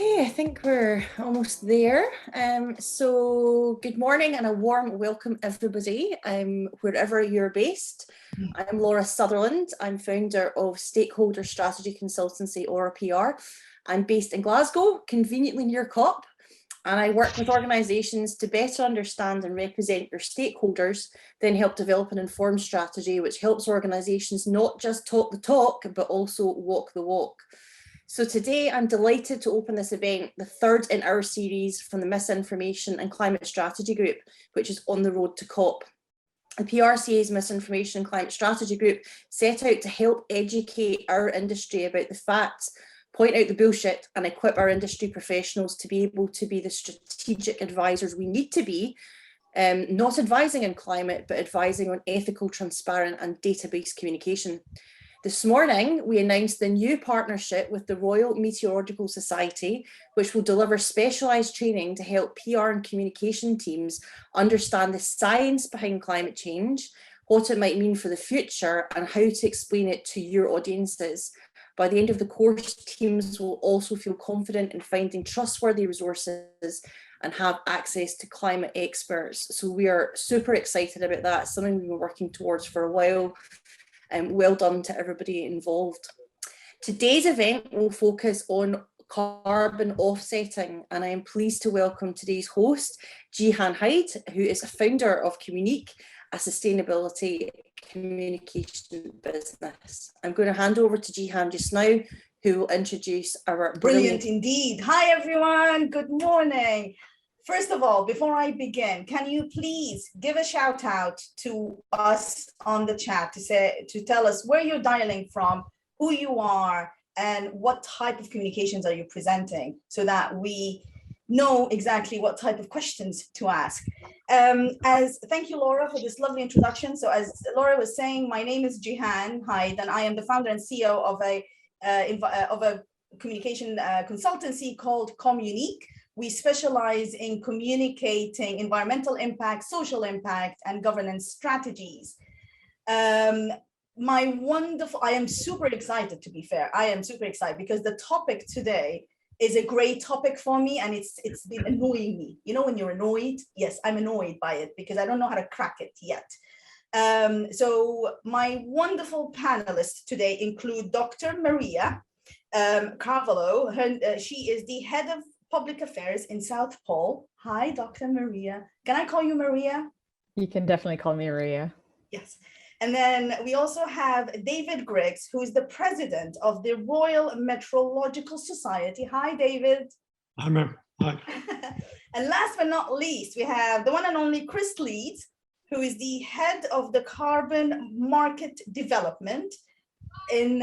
Okay, I think we're almost there. So good morning and a warm welcome everybody, wherever you're based. I'm Laura Sutherland. I'm founder of Stakeholder Strategy Consultancy, or PR. I'm based in Glasgow, conveniently near COP, and I work with organisations to better understand and represent their stakeholders, then help develop an informed strategy which helps organisations not just talk the talk, but also walk the walk. So today I'm delighted to open this event, the third in our series from the Misinformation and Climate Strategy Group, which is on the road to COP. The PRCA's Misinformation and Climate Strategy Group set out to help educate our industry about the facts, point out the bullshit, and equip our industry professionals to be able to be the strategic advisors we need to be, not advising on climate, but advising on ethical, transparent, and data-based communication. This morning, we announced the new partnership with the Royal Meteorological Society, which will deliver specialised training to help PR and communication teams understand the science behind climate change, what it might mean for the future, and how to explain it to your audiences. By the end of the course, teams will also feel confident in finding trustworthy resources and have access to climate experts. So we are super excited about that, something we've been working towards for a while. Well done to everybody involved. Today's event will focus on carbon offsetting, and I am pleased to welcome today's host, Gihan Hyde, who is a founder of CommUnique, a sustainability communication business. I'm going to hand over to Gihan just now, who will introduce our brilliant indeed. Hi everyone, good morning. First of all, before I begin, can you please give a shout out to us on the chat to tell us where you're dialing from, who you are, and what type of communications are you presenting, so that we know exactly what type of questions to ask. Thank you, Laura, for this lovely introduction. So as Laura was saying, my name is Gihan Hyde, and I am the founder and CEO of a communication consultancy called CommUnique. We specialize in communicating environmental impact, social impact, and governance strategies. I am super excited, to be fair. I am super excited because the topic today is a great topic for me, and it's been annoying me. You know when you're annoyed? Yes, I'm annoyed by it because I don't know how to crack it yet. So my wonderful panelists today include Dr. Maria Carvalho. She is the head of Public Affairs in South Pole. Hi, Dr. Maria. Can I call you Maria? You can definitely call me Maria. Yes. And then we also have David Griggs, who is the president of the Royal Meteorological Society. Hi, David. Hi. And last but not least, we have the one and only Chris Leeds, who is the head of the Carbon Market Development in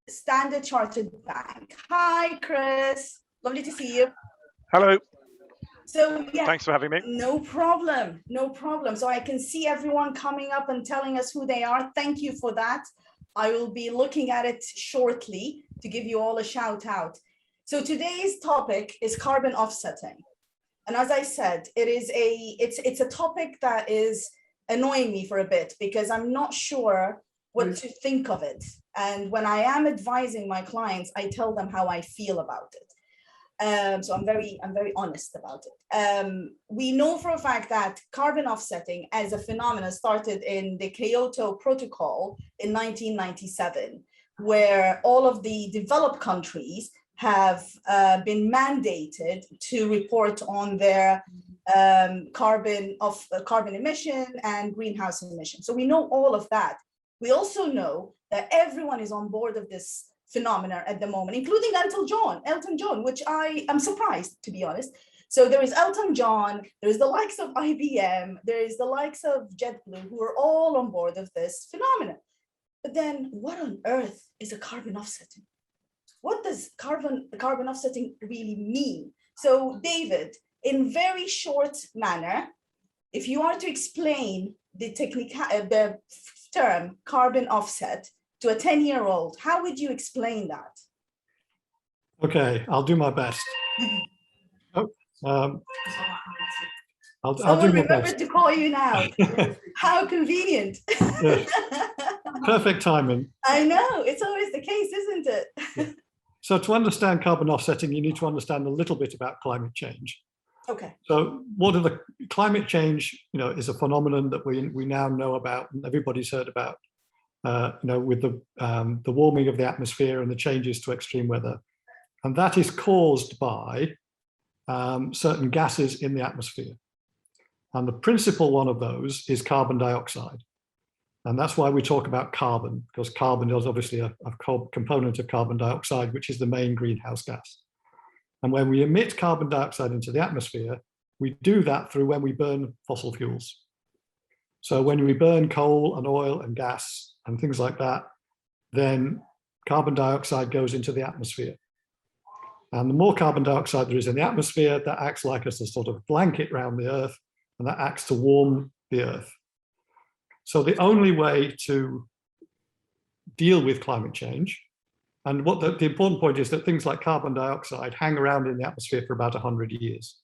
Standard Chartered Bank. Hi, Chris. Lovely to see you. Hello. So yeah, thanks for having me. No problem. So I can see everyone coming up and telling us who they are. Thank you for that. I will be looking at it shortly to give you all a shout out. So today's topic is carbon offsetting. And as I said, it's a topic that is annoying me for a bit because I'm not sure what to think of it. And when I am advising my clients, I tell them how I feel about it. So I'm very honest about it. We know for a fact that carbon offsetting as a phenomenon started in the Kyoto Protocol in 1997, where all of the developed countries have been mandated to report on their carbon emission and greenhouse emission. So we know all of that. We also know that everyone is on board of this phenomenon at the moment, including Elton John, which I am surprised, to be honest. So there is Elton John, there is the likes of IBM, there is the likes of JetBlue, who are all on board of this phenomenon. But then what on earth is a carbon offsetting? What does carbon offsetting really mean? So David, in very short manner, if you are to explain the term carbon offset to a 10-year-old, how would you explain that? Okay, I'll do my best. I'll do my best. To call you now. How convenient. Yes. Perfect timing. I know, it's always the case, isn't it? Yeah. So to understand carbon offsetting, you need to understand a little bit about climate change. Okay. So climate change, is a phenomenon that we now know about and everybody's heard about, with the warming of the atmosphere and the changes to extreme weather. And that is caused by certain gases in the atmosphere. And the principal one of those is carbon dioxide. And that's why we talk about carbon, because carbon is obviously a component of carbon dioxide, which is the main greenhouse gas. And when we emit carbon dioxide into the atmosphere, we do that through when we burn fossil fuels. So when we burn coal and oil and gas and things like that, then carbon dioxide goes into the atmosphere. And the more carbon dioxide there is in the atmosphere, that acts like a sort of blanket around the Earth, and that acts to warm the Earth. So the only way to deal with climate change, and what the important point is that things like carbon dioxide hang around in the atmosphere for about 100 years.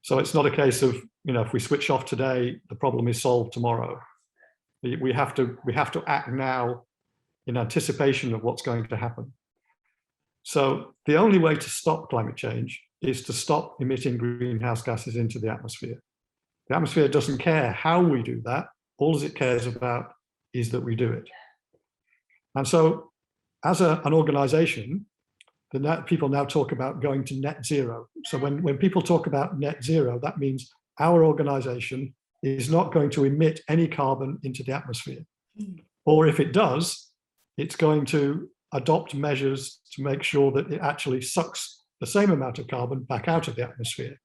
So it's not a case of, if we switch off today, the problem is solved tomorrow. We have to act now in anticipation of what's going to happen. So the only way to stop climate change is to stop emitting greenhouse gases into the atmosphere. The atmosphere doesn't care how we do that. All it cares about is that we do it. And so as an organization, people now talk about going to net zero. So when people talk about net zero, that means our organization is not going to emit any carbon into the atmosphere. Or if it does, it's going to adopt measures to make sure that it actually sucks the same amount of carbon back out of the atmosphere.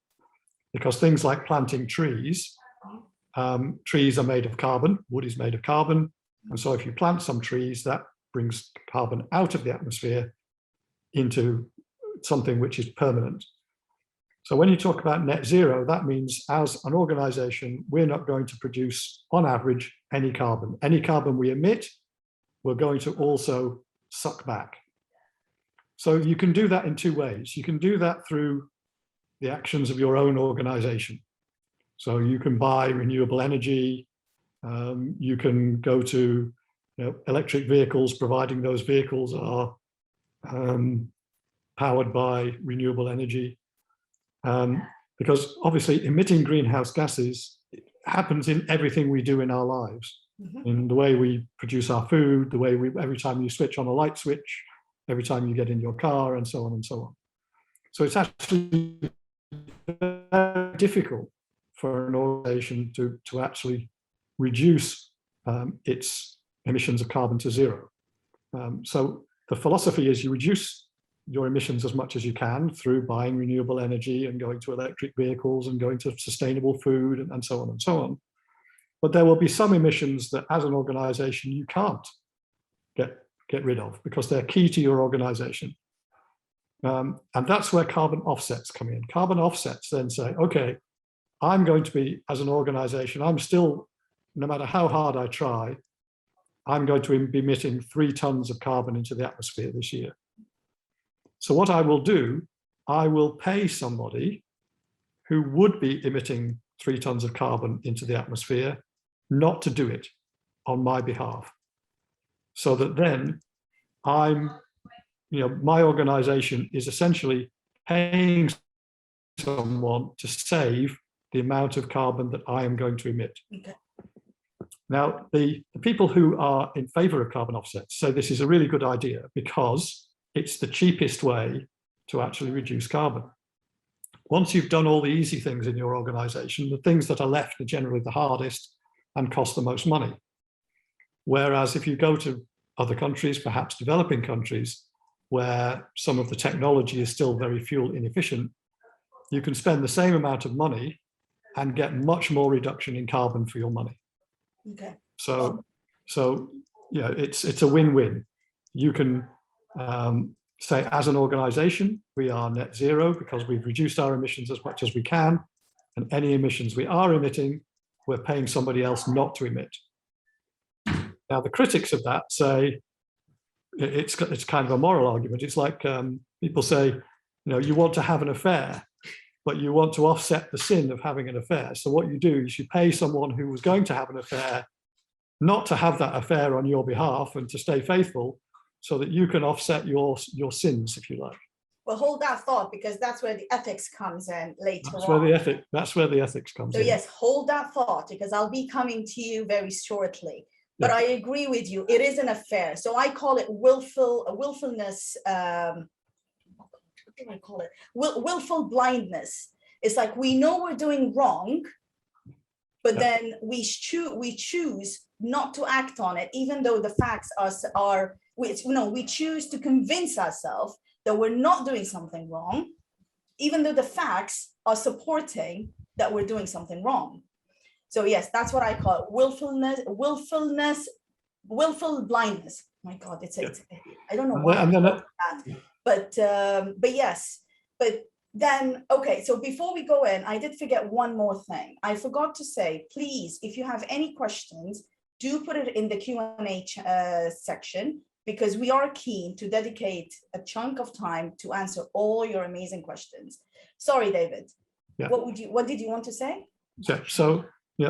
Because things like planting trees, trees are made of carbon, wood is made of carbon. And so if you plant some trees, that brings carbon out of the atmosphere into something which is permanent. So when you talk about net zero, that means as an organization, we're not going to produce, on average, any carbon. Any carbon we emit, we're going to also suck back. So you can do that in two ways. You can do that through the actions of your own organization. So you can buy renewable energy, you can go to electric vehicles, providing those vehicles are powered by renewable energy. Because obviously emitting greenhouse gases happens in everything we do in our lives, in the way we produce our food, the way every time you switch on a light switch, every time you get in your car, and so on and so on. So it's actually very difficult for an organization to actually reduce its emissions of carbon to zero. So the philosophy is you reduce your emissions as much as you can through buying renewable energy and going to electric vehicles and going to sustainable food and so on and so on. But there will be some emissions that as an organization you can't get rid of because they're key to your organization. And that's where carbon offsets come in. Carbon offsets then say, okay, I'm going to be, as an organization, I'm still, no matter how hard I try, I'm going to be emitting 3 tons of carbon into the atmosphere this year. So what I will do, I will pay somebody who would be emitting 3 tons of carbon into the atmosphere not to do it on my behalf. So that then my organization is essentially paying someone to save the amount of carbon that I am going to emit. Okay. Now, the people who are in favor of carbon offsets say this is a really good idea because it's the cheapest way to actually reduce carbon. Once you've done all the easy things in your organization, the things that are left are generally the hardest and cost the most money. Whereas if you go to other countries, perhaps developing countries, where some of the technology is still very fuel inefficient, you can spend the same amount of money and get much more reduction in carbon for your money. Okay. So yeah, it's a win-win. You can say, as an organization, we are net zero because we've reduced our emissions as much as we can, and any emissions we are emitting, we're paying somebody else not to emit. Now, the critics of that say it's kind of a moral argument. It's like people say, you want to have an affair, but you want to offset the sin of having an affair. So what you do is you pay someone who was going to have an affair not to have that affair on your behalf and to stay faithful, so that you can offset your sins, if you like. Well, hold that thought, because that's where the ethics comes in later That's on. where the ethics comes So in. yes, hold that thought, because I'll be coming to you very shortly. But Yeah. I agree with you, it is an affair. So I call it willfulness. What do I call it? Willful blindness. It's like we know we're doing wrong, but then we choose not to act on it, even though the facts we choose to convince ourselves that we're not doing something wrong, even though the facts are supporting that we're doing something wrong. So yes, that's what I call it. Willful blindness. My God, it's I don't know why I call it that. But yes, but then, okay, so before we go in, I did forget one more thing. I forgot to say, please, if you have any questions, do put it in the Q&A section, because we are keen to dedicate a chunk of time to answer all your amazing questions. Sorry, David. Yeah. What did you want to say? So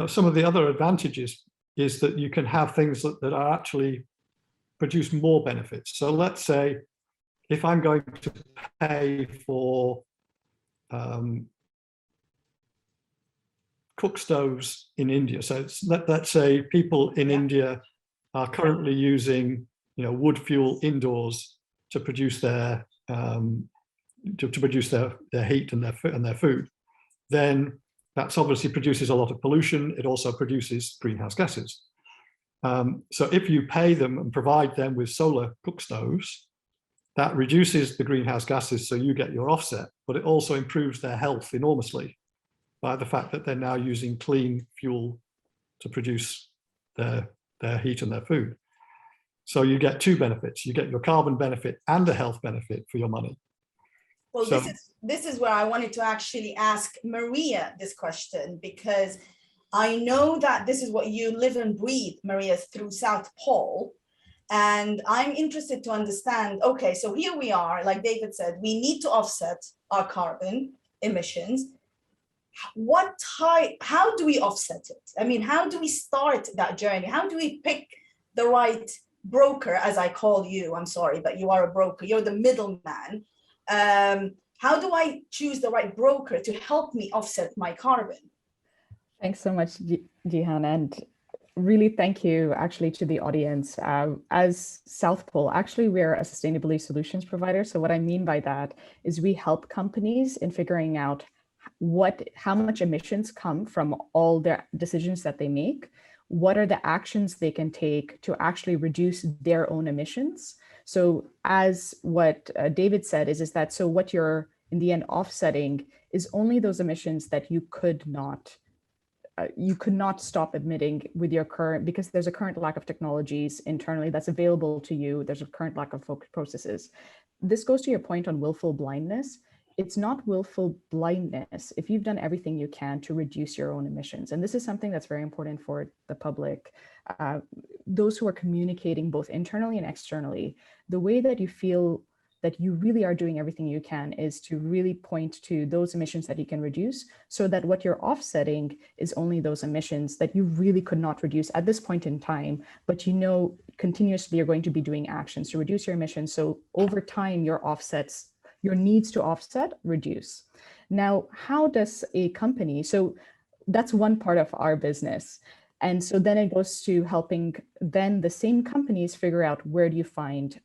some of the other advantages is that you can have things that are actually produce more benefits. So let's say if I'm going to pay for cook stoves in India. So let's say people in India are currently using wood fuel indoors to produce their their heat and their food. Then that's obviously produces a lot of pollution. It also produces greenhouse gases. So if you pay them and provide them with solar cook stoves, that reduces the greenhouse gases, so you get your offset, but it also improves their health enormously by the fact that they're now using clean fuel to produce their heat and their food. So you get two benefits. You get your carbon benefit and a health benefit for your money. Well, so, this is where I wanted to actually ask Maria this question, because I know that this is what you live and breathe, Maria, through South Pole. And I'm interested to understand, okay, so here we are, like David said, we need to offset our carbon emissions. How do we offset it? I mean, how do we start that journey? How do we pick the right broker, as I call you? I'm sorry, but you are a broker. You're the middleman. How do I choose the right broker to help me offset my carbon? Thanks so much, Gihan, and really thank you actually to the audience. As South Pole, actually we're a sustainability solutions provider. So what I mean by that is we help companies in figuring out how much emissions come from all their decisions that they make. What are the actions they can take to actually reduce their own emissions? So as what David said is that, so what you're in the end offsetting is only those emissions that you could not stop emitting with your current, because there's a current lack of technologies internally that's available to you. There's a current lack of processes. This goes to your point on willful blindness. It's not willful blindness if you've done everything you can to reduce your own emissions. And this is something that's very important for the public, those who are communicating both internally and externally. The way that you feel that you really are doing everything you can is to really point to those emissions that you can reduce, so that what you're offsetting is only those emissions that you really could not reduce at this point in time, but continuously you're going to be doing actions to reduce your emissions. So over time, your needs to offset reduce. Now, how does a company, so that's one part of our business. And so then it goes to helping then the same companies figure out where do you find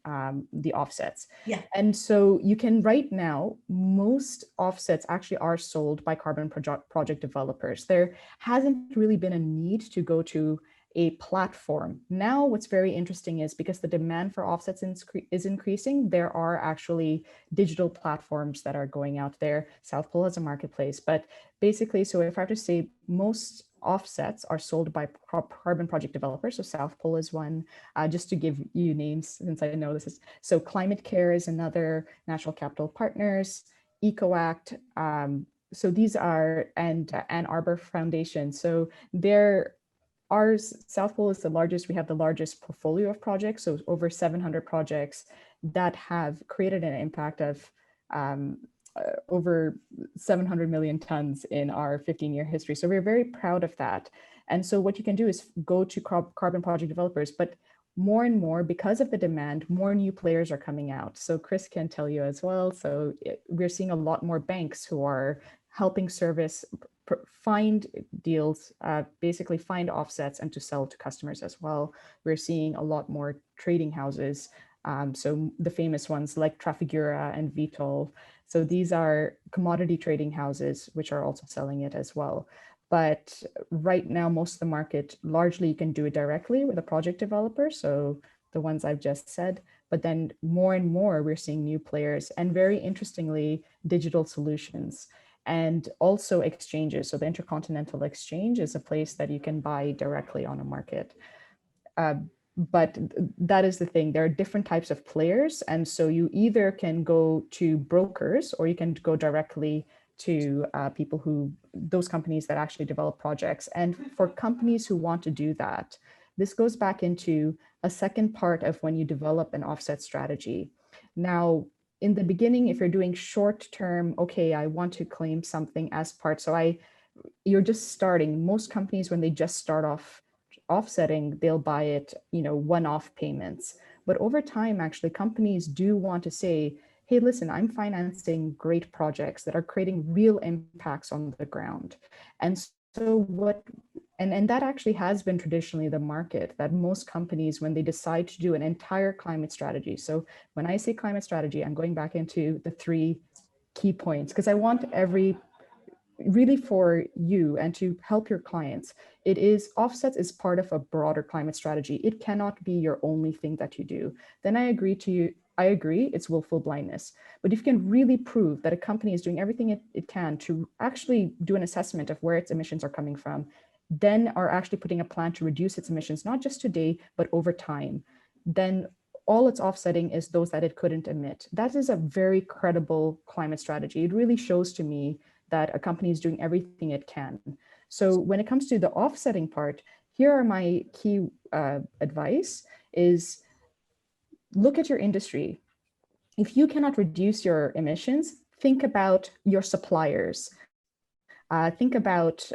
the offsets. Yeah. And so you can right now, most offsets actually are sold by carbon project developers. There hasn't really been a need to go to a platform. Now, what's very interesting is because the demand for offsets is increasing, there are actually digital platforms that are going out there. South Pole has a marketplace, but basically, so if I have to say, most offsets are sold by carbon project developers. So South Pole is one, just to give you names, since I know this is, so Climate Care is another, Natural Capital Partners, EcoAct. So these are, and Ann Arbor Foundation. So South Pole is the largest, we have the largest portfolio of projects, so over 700 projects that have created an impact of over 700 million tons in our 15-year history. So we're very proud of that. And so what you can do is go to carbon project developers, but more and more, because of the demand, more new players are coming out. So Chris can tell you as well. So we're seeing a lot more banks who are helping service find deals, basically find offsets and to sell to customers as well. We're seeing a lot more trading houses. So the famous ones like Trafigura and Vitol. So these are commodity trading houses, which are also selling it as well. But right now, most of the market, largely you can do it directly with a project developer. So the ones I've just said, but then more and more we're seeing new players, and very interestingly, digital solutions and also exchanges. So the Intercontinental Exchange is a place that you can buy directly on a market. But that is the thing, there are different types of players. And so you either can go to brokers or you can go directly to people who, those companies that actually develop projects. And for companies who want to do that, this goes back into a second part of when you develop an offset strategy. Now, in the beginning, if you're doing short term, okay, I want to claim something as part. So you're just starting. Most companies, when they just start off offsetting, they'll buy it, one-off payments. But over time, actually, companies do want to say, hey, listen, I'm financing great projects that are creating real impacts on the ground. And so and that actually has been traditionally the market, that most companies, when they decide to do an entire climate strategy. So when I say climate strategy, I'm going back into the 3 key points, because I want really for you and to help your clients, offsets is part of a broader climate strategy. It cannot be your only thing that you do. Then I agree, it's willful blindness. But if you can really prove that a company is doing everything it can to actually do an assessment of where its emissions are coming from, then are actually putting a plan to reduce its emissions, not just today, but over time, then all it's offsetting is those that it couldn't emit. That is a very credible climate strategy. It really shows to me that a company is doing everything it can. So when it comes to the offsetting part, here are my key advice is look at your industry. If you cannot reduce your emissions, think about your suppliers. Think about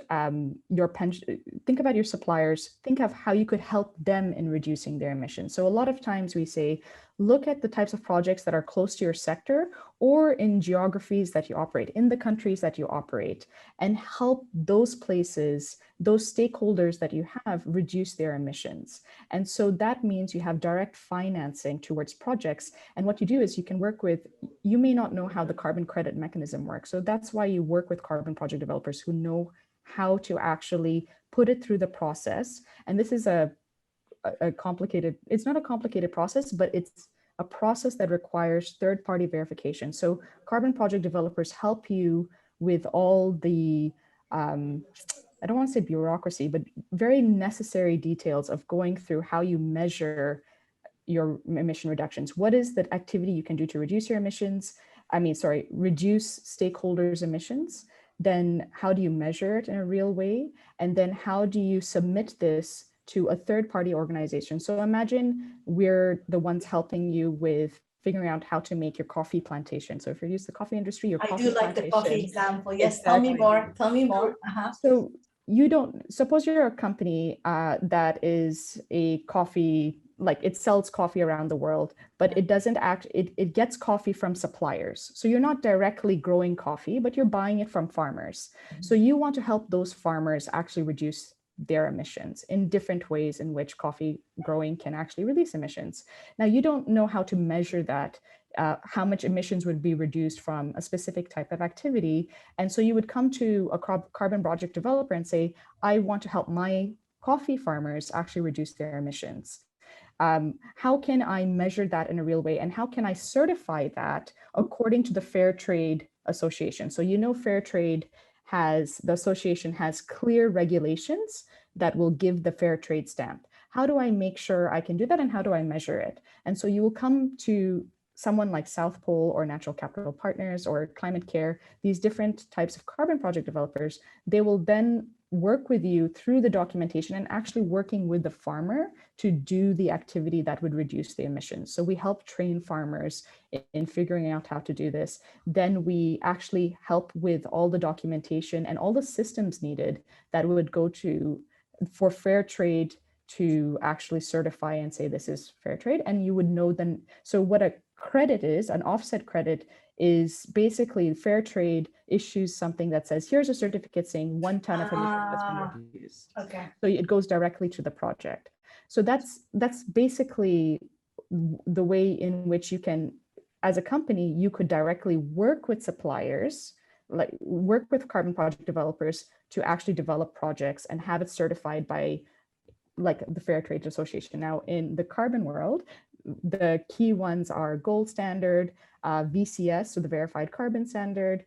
your suppliers. Think of how you could help them in reducing their emissions. So a lot of times we say, look at the types of projects that are close to your sector or in geographies that you operate, in the countries that you operate, and help those places, those stakeholders that you have, reduce their emissions. And so that means you have direct financing towards projects. And what you do is you can work with, you may not know how the carbon credit mechanism works. So that's why you work with carbon project developers who know how to actually put it through the process. And this is a complicated, it's not a complicated process, but it's a process that requires third-party verification. So carbon project developers help you with all the, I don't want to say bureaucracy, but very necessary details of going through how you measure your emission reductions. What is the activity you can do to reduce your emissions? Reduce stakeholders' emissions. Then how do you measure it in a real way? And then how do you submit this to a third-party organization? So imagine we're the ones helping you with figuring out how to make your coffee plantation. So if you're used to the coffee industry, your coffee plantation. I do like the coffee example. Yes, exactly. Tell me more. So you don't, suppose you're a company that is a coffee, like it sells coffee around the world, but it doesn't it gets coffee from suppliers. So you're not directly growing coffee, but you're buying it from farmers. Mm-hmm. So you want to help those farmers actually reduce their emissions in different ways in which coffee growing can actually release emissions. Now, you don't know how to measure that, how much emissions would be reduced from a specific type of activity. And so you would come to a carbon project developer and say, I want to help my coffee farmers actually reduce their emissions. How can I measure that in a real way? And how can I certify that according to the Fair Trade Association? So, Fair Trade the association has clear regulations that will give the fair trade stamp. How do I make sure I can do that, and how do I measure it? And so you will come to someone like South Pole or Natural Capital Partners or Climate Care, these different types of carbon project developers. They will then work with you through the documentation and actually working with the farmer to do the activity that would reduce the emissions. So we help train farmers in figuring out how to do this. Then we actually help with all the documentation and all the systems needed that would go for fair trade to actually certify and say this is fair trade. And you would know then, so what a credit is, an offset credit is basically fair trade issues something that says, here's a certificate saying 1 ton of emission has been reduced. Okay. So it goes directly to the project. So that's basically the way in which you can, as a company, you could directly work with suppliers, like work with carbon project developers to actually develop projects and have it certified by like the Fair Trade Association. Now in the carbon world, the key ones are gold standard, VCS, so the verified carbon standard,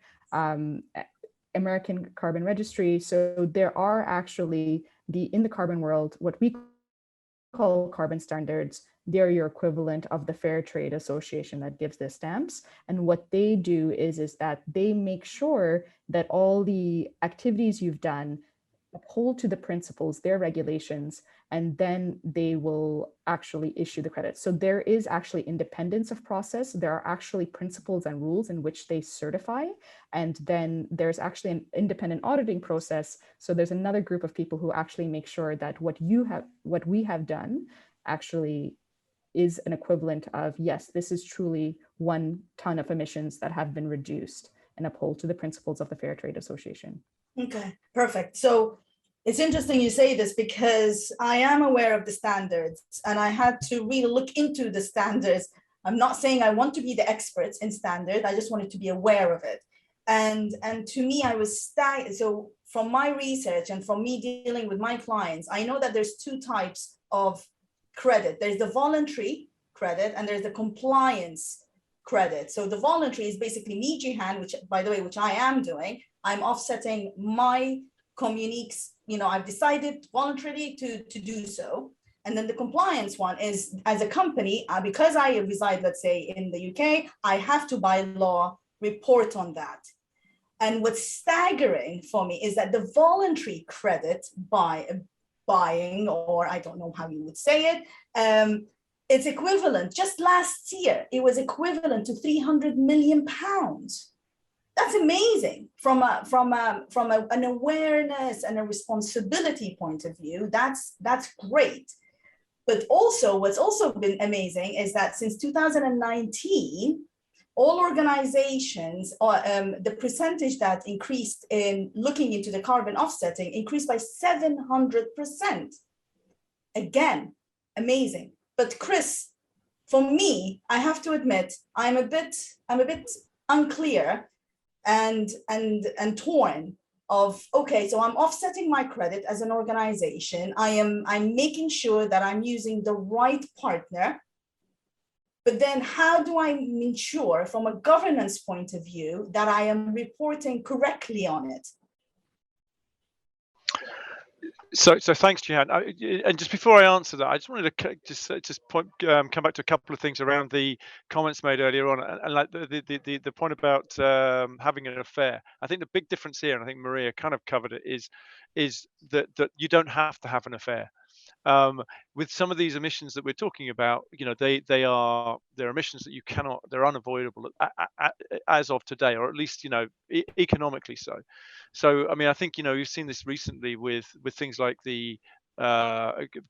American Carbon Registry. So there are actually in the carbon world, what we call carbon standards, they're your equivalent of the Fair Trade Association that gives the stamps. And what they do is that they make sure that all the activities you've done hold to the principles, their regulations, and then they will actually issue the credit. So there is actually independence of process. There are actually principles and rules in which they certify. And then there's actually an independent auditing process. So there's another group of people who actually make sure that what we have done actually is an equivalent of, yes, this is truly 1 ton of emissions that have been reduced and uphold to the principles of the Fair Trade Association. Okay, perfect. So it's interesting you say this because I am aware of the standards and I had to really look into the standards. I'm not saying I want to be the experts in standard. I just wanted to be aware of it. And to me, I was so from my research and from me dealing with my clients, I know that there's 2 types of credit. There's the voluntary credit and there's the compliance credit. So the voluntary is basically me, Gihan, which by the way, which I am doing. I'm offsetting my CommUnique's, I've decided voluntarily to do so. And then the compliance one is, as a company, because I reside, let's say, in the UK, I have to by law report on that. And what's staggering for me is that the voluntary credit buying, or I don't know how you would say it, it's equivalent. Just last year, it was equivalent to 300 million pounds. That's amazing from an awareness and a responsibility point of view. That's great. But also, what's also been amazing is that since 2019, all organizations, the percentage that increased in looking into the carbon offsetting increased by 700%. Again, amazing. But Chris, for me, I have to admit, I'm a bit unclear and torn of, okay, so I'm offsetting my credit as an organization. I'm making sure that I'm using the right partner. But then how do I ensure from a governance point of view that I am reporting correctly on it? So thanks, Gihan. And just before I answer that, I just wanted to come back to a couple of things around the comments made earlier on, and like the point about having an affair. I think the big difference here, and I think Maria kind of covered it, is that you don't have to have an affair. With some of these emissions that we're talking about, they're emissions that you cannot, they're unavoidable as of today, or at least economically so. So I mean, I think you've seen this recently with things like the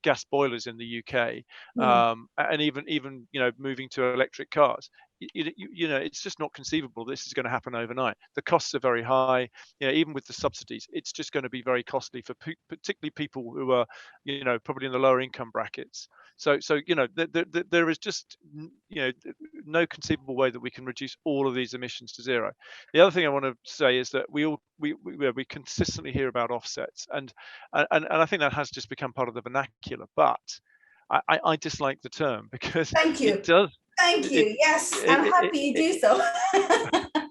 gas boilers in the UK, and even moving to electric cars. It's just not conceivable this is going to happen overnight. The costs are very high. Even with the subsidies, it's just going to be very costly for particularly people who are probably in the lower income brackets. So there is just no conceivable way that we can reduce all of these emissions to zero. The other thing I want to say is that we consistently hear about offsets, and I think that has just become part of the vernacular. But I dislike the term because Thank you. It does. Thank you. Yes, I'm happy you do so.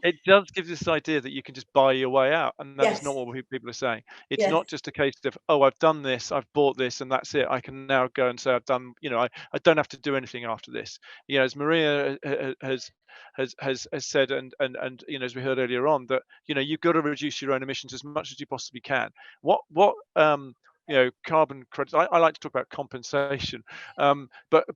It does give this idea that you can just buy your way out, and that is not what people are saying. It's not just a case of, oh, I've done this, I've bought this, and that's it. I can now go and say I've done. I don't have to do anything after this. As Maria has said, and as we heard earlier on, that you've got to reduce your own emissions as much as you possibly can. What carbon credits. I like to talk about compensation, but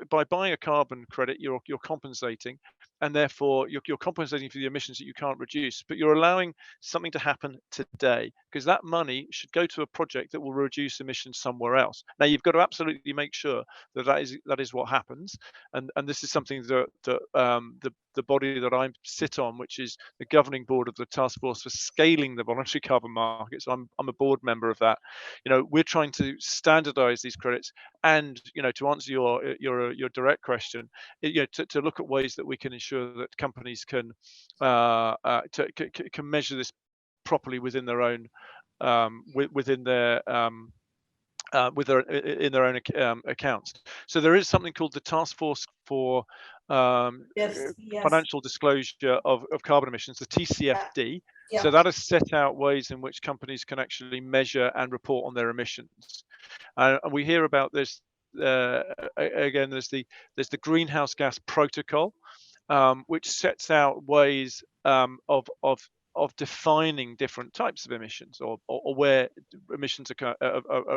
by buying a carbon credit, you're compensating, and therefore you're compensating for the emissions that you can't reduce. But you're allowing something to happen today. because that money should go to a project that will reduce emissions somewhere else. Now, you've got to absolutely make sure that that is what happens, and this is something that the body that I sit on, which is the governing board of the task force for scaling the voluntary carbon markets. I'm a board member of that. We're trying to standardize these credits, and to answer your direct question, to look at ways that we can ensure that companies can measure this properly within their own in their own accounts. So there is something called the Task Force for Yes. Financial Disclosure of Carbon Emissions, the TCFD. Yeah. So that has set out ways in which companies can actually measure and report on their emissions. And we hear about this again. There's the Greenhouse Gas Protocol, which sets out ways of defining different types of emissions, or where emissions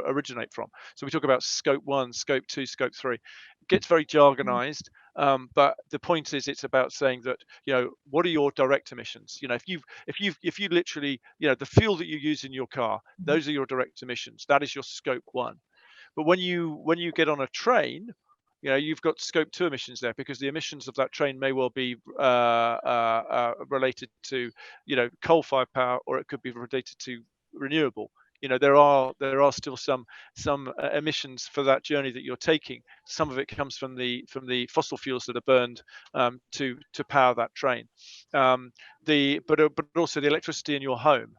originate from. So we talk about scope 1, scope 2, scope 3. It gets very jargonized, but the point is, it's about saying that what are your direct emissions? If you literally, the fuel that you use in your car, those are your direct emissions. That is your scope 1. But when you get on a train, you've got scope 2 emissions there, because the emissions of that train may well be related to coal-fired power, or it could be related to renewable. There are still some emissions for that journey that you're taking. Some of it comes from the fossil fuels that are burned to power that train. But also the electricity in your home.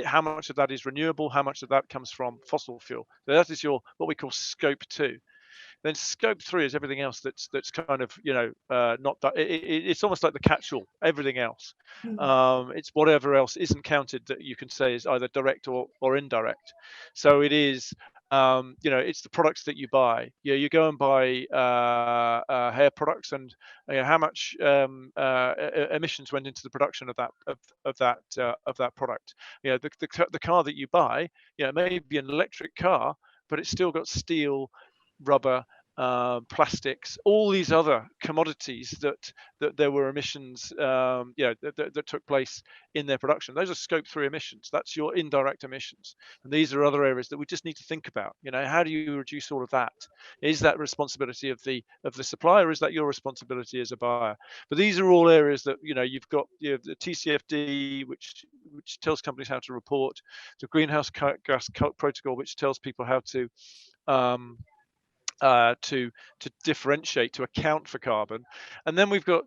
How much of that is renewable? How much of that comes from fossil fuel? So that is what we call scope 2. Then scope 3 is everything else that's kind of not that. It's almost like the catch-all. Everything else. It's whatever else isn't counted that you can say is either direct or indirect. So it is. It's the products that you buy. You go and buy hair products, and how much emissions went into the production of that product. The car that you buy, it may be an electric car, but it's still got steel, rubber, plastics, all these other commodities that there were emissions that took place in their production. Those are scope 3 emissions. That's your indirect emissions, and these are other areas that we just need to think about. How do you reduce all of that? Is that responsibility of the supplier, or is that your responsibility as a buyer? But these are all areas that you've got the TCFD, which tells companies how to report, the Greenhouse Gas Protocol, which tells people how to differentiate, to account for carbon. And then we've got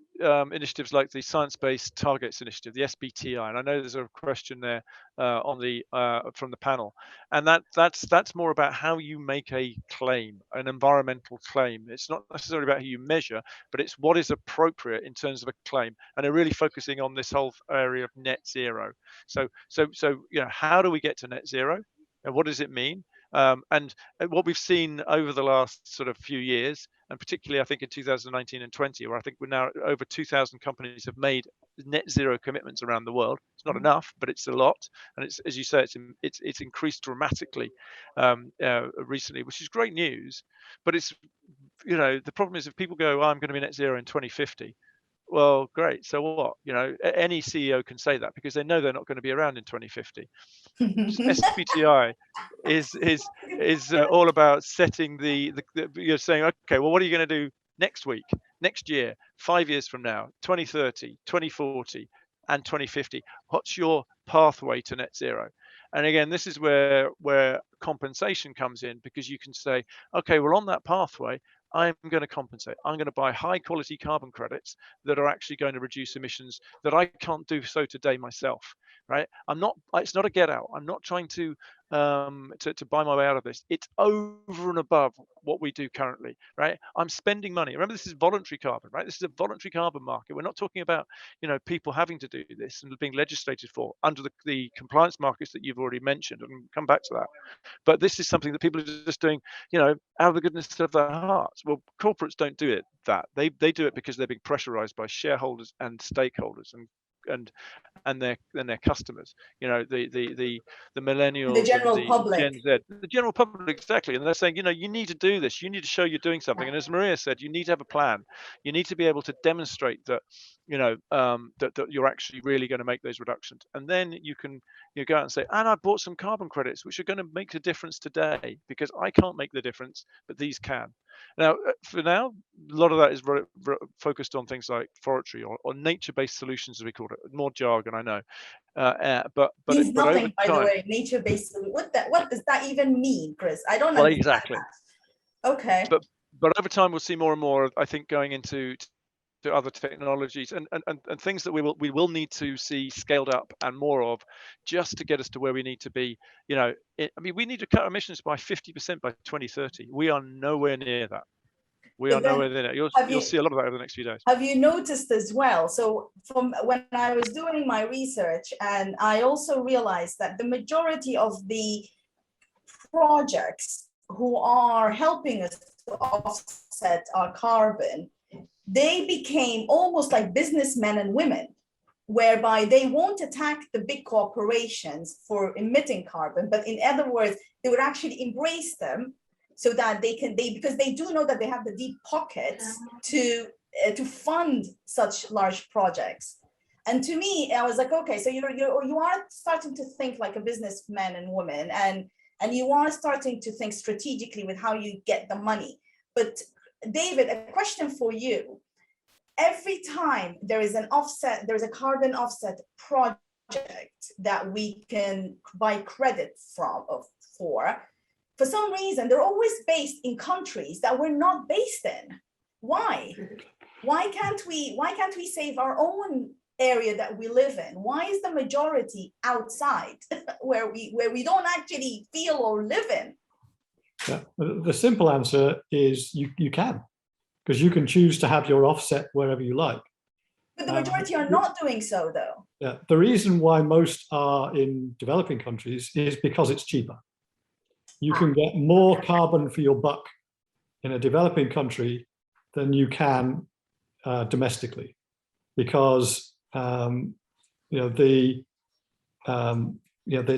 initiatives like the Science-Based Targets Initiative, the SBTI. And I know there's a question there from the panel, and that's more about how you make a claim, an environmental claim. It's not necessarily about how you measure, but it's what is appropriate in terms of a claim. And they're really focusing on this whole area of net zero. So how do we get to net zero, and what does it mean? And what we've seen over the last sort of few years, and particularly I think in 2019 and 20, where I think we're now over 2,000 companies have made net zero commitments around the world. It's not enough, but it's a lot, and it's, as you say, it's increased dramatically recently, which is great news. But it's the problem is, if people go, I'm going to be net zero in 2050. Well, great. So what? Any CEO can say that, because they know they're not going to be around in 2050. SBTI is all about setting you're saying, okay, well, what are you going to do next week, next year, 5 years from now, 2030, 2040, and 2050? What's your pathway to net zero? And again, this is where compensation comes in, because you can say, okay, well, on that pathway, I'm going to compensate. I'm going to buy high quality carbon credits that are actually going to reduce emissions that I can't do so today myself, right? It's not a get out. I'm not trying to buy my way out of this. It's over and above what we do currently, right? I'm spending money. Remember, this is voluntary carbon, right? This is a voluntary carbon market. We're not talking about, people having to do this and being legislated for under the compliance markets that you've already mentioned, and we'll come back to that. But this is something that people are just doing, out of the goodness of their hearts. Well, corporates don't do it they do it because they're being pressurized by shareholders and stakeholders and their customers. The millennials, the general public, Gen Z, the general public, exactly. And they're saying, you need to do this. You need to show you're doing something. And as Maria said, you need to have a plan. You need to be able to demonstrate that that you're actually really going to make those reductions. And then you can go out and say, and I bought some carbon credits, which are going to make a difference today, because I can't make the difference, but these can. Now, for now, a lot of that is focused on things like forestry or nature-based solutions, as we call it. More jargon, I know. But means nothing, over by time, the way, nature-based. What does that even mean, Chris? I don't well, understand exactly. that. Okay. But over time, we'll see more and more, I think, going into other technologies and things that we will need to see scaled up and more of, just to get us to where we need to be. I mean, we need to cut emissions by 50% by 2030. We are nowhere near that. We are nowhere near that. You'll see a lot of that over the next few days. Have you noticed as well? So from when I was doing my research, and I also realized that the majority of the projects who are helping us to offset our carbon, they became almost like businessmen and women, whereby they won't attack the big corporations for emitting carbon, but in other words, they would actually embrace them, so that because they do know that they have the deep pockets to fund such large projects. And to me, I was like, okay, so you are starting to think like a businessman and woman, and you are starting to think strategically with how you get the money. But David, a question for you. Every time there is a carbon offset project that we can buy credit for some reason, they're always based in countries that we're not based in. Why? Why can't we save our own area that we live in? Why is the majority outside where we don't actually feel or live in? Yeah, the simple answer is you can, because you can choose to have your offset wherever you like. But the majority are not doing so, though. Yeah, the reason why most are in developing countries is because it's cheaper. You can get more carbon for your buck in a developing country than you can domestically, because the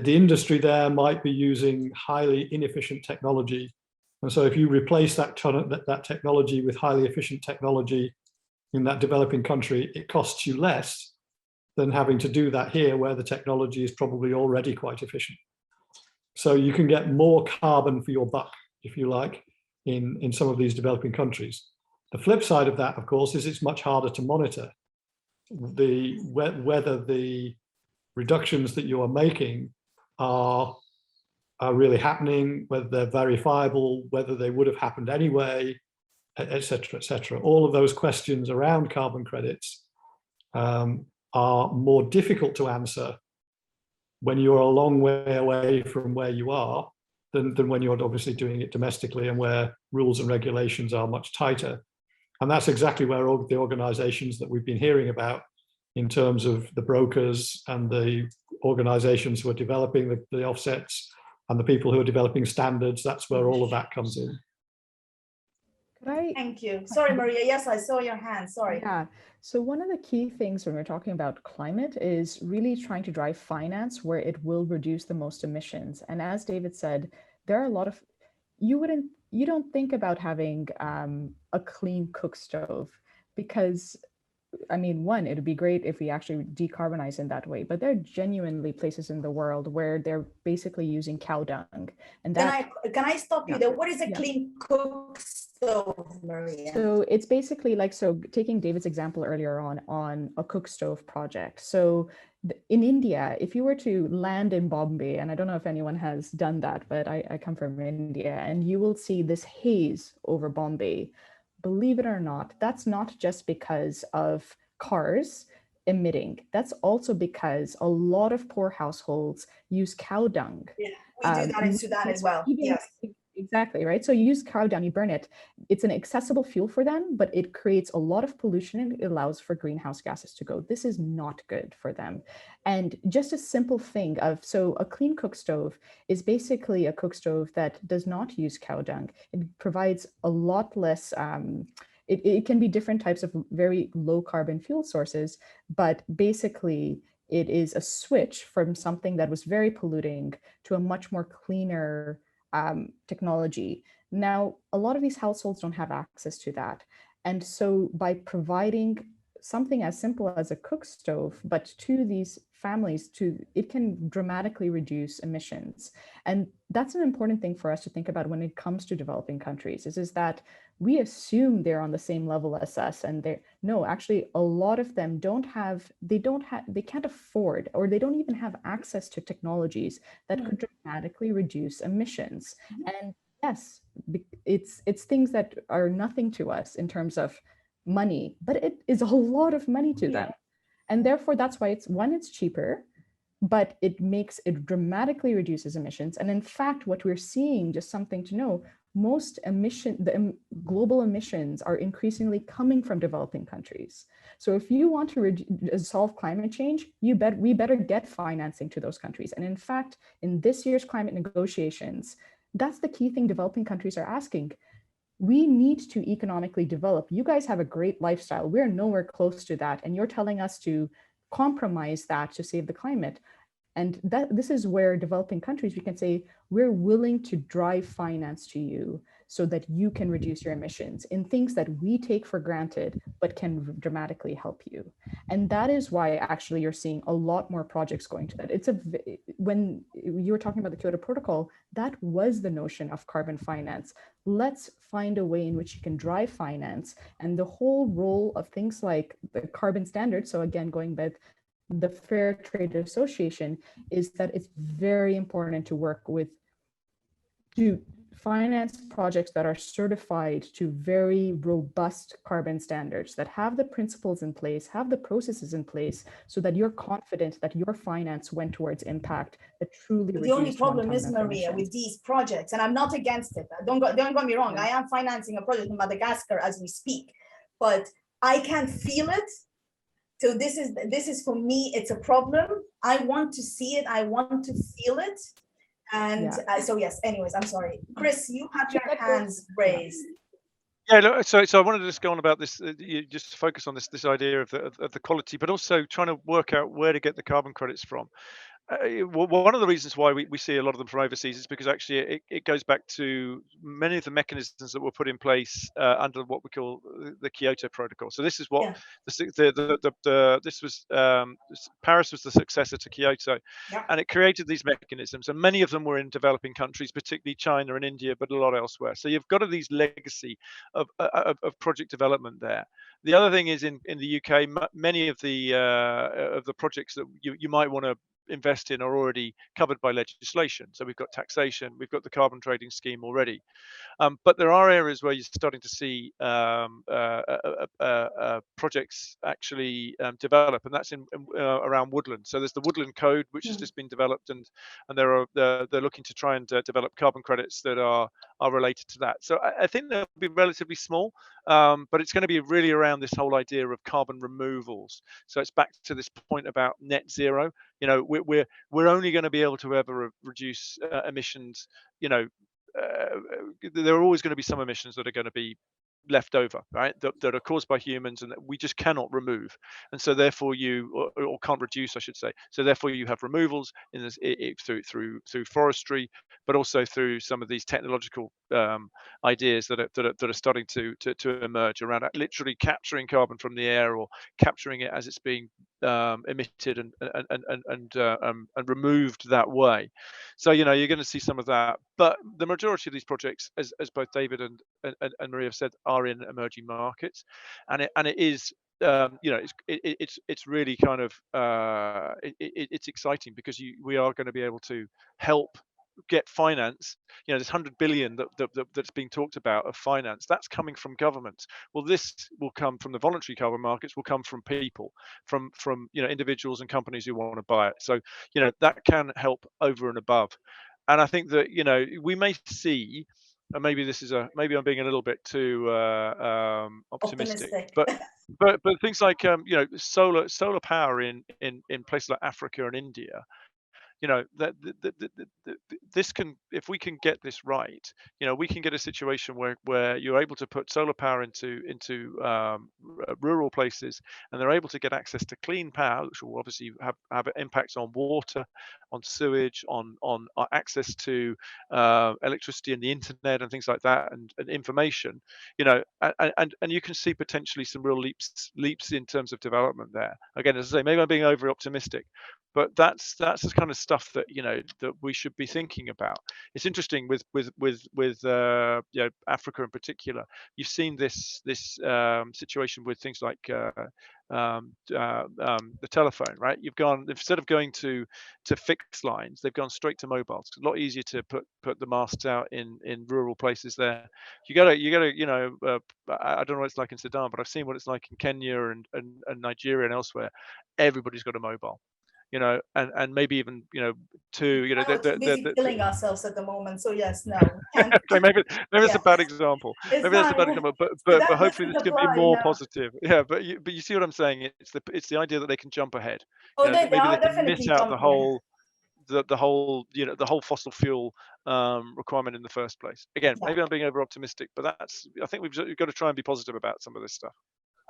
industry there might be using highly inefficient technology, and so if you replace that technology with highly efficient technology in that developing country, it costs you less than having to do that here, where the technology is probably already quite efficient. So you can get more carbon for your buck, if you like, in some of these developing countries. The flip side of that, of course, is it's much harder to monitor whether the reductions that you are making are really happening, whether they're verifiable, whether they would have happened anyway, et cetera, et cetera. All of those questions around carbon credits are more difficult to answer when you're a long way away from where you are than when you're obviously doing it domestically, and where rules and regulations are much tighter. And that's exactly where all the organizations that we've been hearing about, in terms of the brokers and the organizations who are developing the offsets and the people who are developing standards, that's where all of that comes in. Thank you. Sorry, Maria. Yes, I saw your hand. Sorry. Yeah. So one of the key things when we're talking about climate is really trying to drive finance where it will reduce the most emissions. And as David said, there are a lot of, you don't think about having a clean cook stove, because I mean, one, it would be great if we actually decarbonize in that way, but there are genuinely places in the world where they're basically using cow dung. And that, can I stop you there? What is a clean cook stove, Maria? So it's basically like, so taking David's example earlier on a cook stove project. So in India, if you were to land in Bombay, and I don't know if anyone has done that, but I come from India, and you will see this haze over Bombay. Believe it or not, that's not just because of cars emitting. That's also because a lot of poor households use cow dung. Yeah, we do that in Sudan as well. Yes. Exactly, right? So you use cow dung, you burn it. It's an accessible fuel for them, but it creates a lot of pollution and it allows for greenhouse gases to go. This is not good for them. And just a simple thing of, so a clean cook stove is basically a cook stove that does not use cow dung. It provides a lot less, it can be different types of very low carbon fuel sources, but basically it is a switch from something that was very polluting to a much more cleaner technology. Now, a lot of these households don't have access to that. And so by providing something as simple as a cook stove, but to these families, it can dramatically reduce emissions. And that's an important thing for us to think about when it comes to developing countries, is that we assume they're on the same level as us, and no, actually a lot of them they can't afford, or they don't even have access to technologies that could dramatically reduce emissions. And yes, it's things that are nothing to us in terms of money, but it is a lot of money to them. And therefore, that's why it's cheaper, but it dramatically reduces emissions. And in fact, what we're seeing, just something to know, global emissions are increasingly coming from developing countries. So if you want to solve climate change, we better get financing to those countries. And in fact, in this year's climate negotiations, that's the key thing developing countries are asking. We need to economically develop. You guys have a great lifestyle. We're nowhere close to that. And you're telling us to compromise that to save the climate. And this is where developing countries, we can say, we're willing to drive finance to you so that you can reduce your emissions in things that we take for granted, but can dramatically help you. And that is why actually you're seeing a lot more projects going to that. When you were talking about the Kyoto Protocol, that was the notion of carbon finance. Let's find a way in which you can drive finance, and the whole role of things like the carbon standards. So again, going back, the Fair Trade Association, is that it's very important to work to finance projects that are certified to very robust carbon standards, that have the principles in place, have the processes in place, so that you're confident that your finance went towards impact that truly reduced. The only problem is, Maria, with these projects, and I'm not against it. Don't get me wrong. I am financing a project in Madagascar as we speak, but I can feel it. So this is for me, it's a problem. I want to see it. I want to feel it. And so yes, anyways, I'm sorry. Chris, you have your hands raised. Yeah, look, so I wanted to just go on about this, just to focus on this idea of the quality, but also trying to work out where to get the carbon credits from. One of the reasons why we see a lot of them from overseas is because actually it goes back to many of the mechanisms that were put in place under what we call the Kyoto Protocol. So this is what this was Paris was the successor to Kyoto, and it created these mechanisms, and many of them were in developing countries, particularly China and India, but a lot elsewhere. So you've got these legacy of project development there. The other thing is in the UK, many of the projects that you might want to invest in are already covered by legislation. So we've got taxation, we've got the carbon trading scheme already. But there are areas where you're starting to see projects actually develop, and that's in around woodland. So there's the Woodland Code, which has just been developed, and they're looking to try and develop carbon credits that are related to that. So I think they'll be relatively small, but it's going to be really around this whole idea of carbon removals. So it's back to this point about net zero. You know, we're only going to be able to ever reduce emissions. You know, there are always going to be some emissions that are going to be left over, right, that are caused by humans and that we just cannot remove, and so therefore or can't reduce, I should say. So therefore you have removals in this through forestry, but also through some of these technological ideas that are starting to emerge around literally capturing carbon from the air, or capturing it as it's being emitted and removed that way. So you know, you're going to see some of that, but the majority of these projects, as both David and Maria have said, are in emerging markets, and it is you know, it's really kind of it's exciting because we are going to be able to help get finance. You know, this 100 billion that's being talked about of finance, that's coming from governments. Well, this will come from the voluntary carbon markets, will come from people, from you know, individuals and companies who want to buy it. So you know, that can help over and above. And I think that, you know, we may see, and maybe maybe I'm being a little bit too optimistic, but things like you know, solar power in places like Africa and India, you know, that this can, if we can get this right, you know, we can get a situation where you're able to put solar power into rural places, and they're able to get access to clean power, which will obviously have impacts on water, on sewage, on access to electricity and the internet and things like that, and information, you know, and you can see potentially some real leaps in terms of development there. Again, as I say, maybe I'm being over optimistic, but that's the kind of stuff that, you know, that we should be thinking about. It's interesting with you know, Africa in particular. You've seen this situation with things like the telephone, right? You've gone, instead of going to fixed lines, they've gone straight to mobiles. It's a lot easier to put the masts out in rural places there. You gotta you know, I don't know what it's like in Sudan, but I've seen what it's like in Kenya and Nigeria and elsewhere. Everybody's got a mobile, you know, and maybe even, you know, two, you know, we're busy killing ourselves at the moment, so yes, no. Okay, maybe it's a bad example. Maybe that's a bad example, but hopefully this can be more positive. Yeah, but you see what I'm saying? It's the idea that they can jump ahead. Oh, You know, they are maybe they can definitely miss out the jumping whole you know, the whole fossil fuel requirement in the first place. Again, Yeah. maybe I'm being over optimistic, but I think we've got to try and be positive about some of this stuff.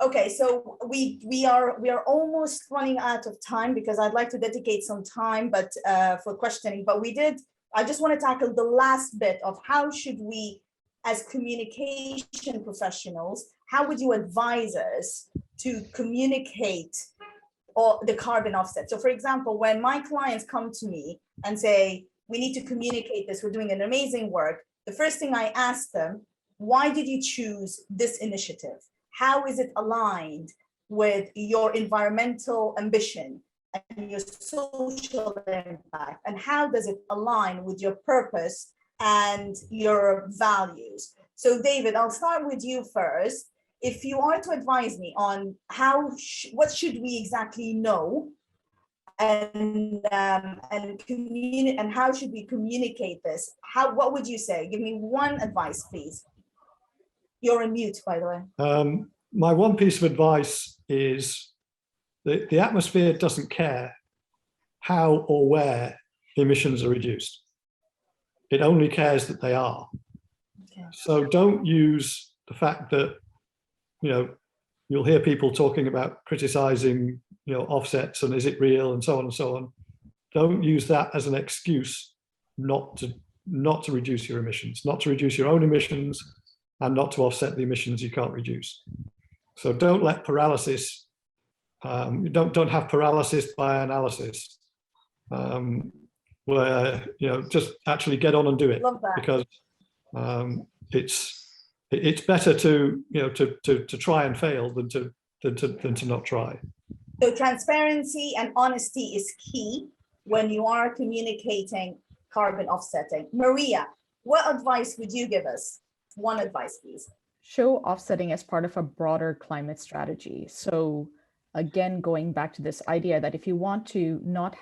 Okay, so we are almost running out of time, because I'd like to dedicate some time, but for questioning. But I just want to tackle the last bit of how should we, as communication professionals, how would you advise us to communicate or the carbon offset? So for example, when my clients come to me and say, we need to communicate this, we're doing an amazing work, the first thing I ask them, why did you choose this initiative? How is it aligned with your environmental ambition and your social impact? And how does it align with your purpose and your values? So David, I'll start with you first. If you are to advise me on what should we exactly know, and how should we communicate this? What would you say? Give me one advice, please. You're on mute, by the way. My one piece of advice is that the atmosphere doesn't care how or where emissions are reduced. It only cares that they are. Okay. So don't use the fact that, you know, you'll hear people talking about criticizing, you know, offsets and is it real and so on and so on. Don't use that as an excuse not to reduce your emissions, not to reduce your own emissions, and not to offset the emissions you can't reduce. So don't let paralysis, don't have paralysis by analysis, where, you know, just actually get on and do it. Love that. Because it's better to, you know, to try and fail than to not try. So transparency and honesty is key when you are communicating carbon offsetting. Maria, what advice would you give us? One advice, please. Show offsetting as part of a broader climate strategy. So again, going back to this idea that if you want to not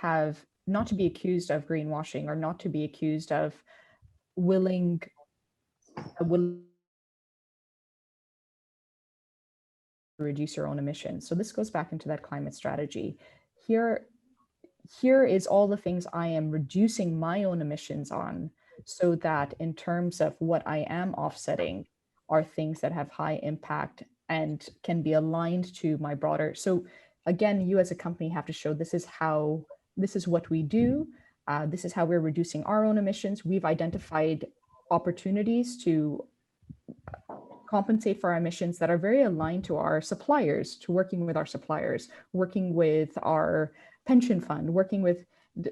to be accused of greenwashing, or not to be accused of willing to reduce your own emissions. So this goes back into that climate strategy. Here is all the things I am reducing my own emissions on, so that in terms of what I am offsetting are things that have high impact and can be aligned to my broader. So again, you as a company have to show this is what we do. This is how we're reducing our own emissions. We've identified opportunities to compensate for our emissions that are very aligned to our suppliers, to working with our suppliers, working with our pension fund,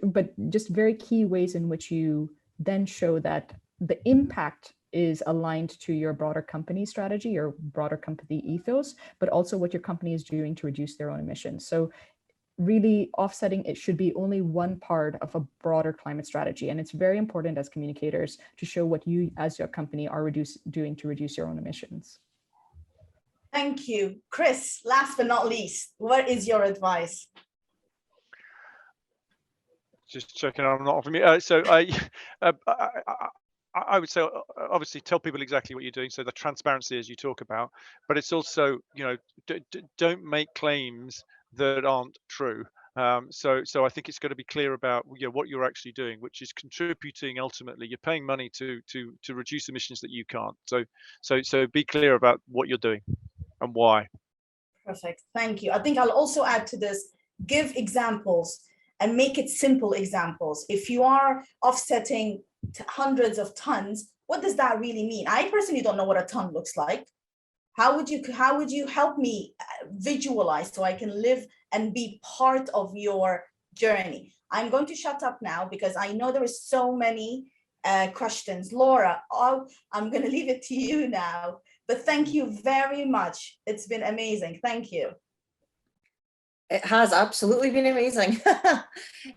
but just very key ways in which you then show that the impact is aligned to your broader company strategy or broader company ethos, but also what your company is doing to reduce their own emissions. So really offsetting, it should be only one part of a broader climate strategy. And it's very important as communicators to show what you as your company are doing to reduce your own emissions. Thank you. Chris, last but not least, what is your advice? Just checking I'm not off of me. So I would say, obviously, tell people exactly what you're doing. So the transparency, as you talk about, but it's also, you know, don't make claims that aren't true. So I think it's got to be clear about what you're actually doing, which is contributing. Ultimately, you're paying money to reduce emissions that you can't. So be clear about what you're doing and why. Perfect. Thank you. I think I'll also add to this, give examples and make it simple examples. If you are offsetting hundreds of tons, what does that really mean? I personally don't know what a ton looks like. How would you help me visualize so I can live and be part of your journey? I'm going to shut up now because I know there is so many questions. Laura, I'm going to leave it to you now, but thank you very much. It's been amazing. Thank you. It has absolutely been amazing.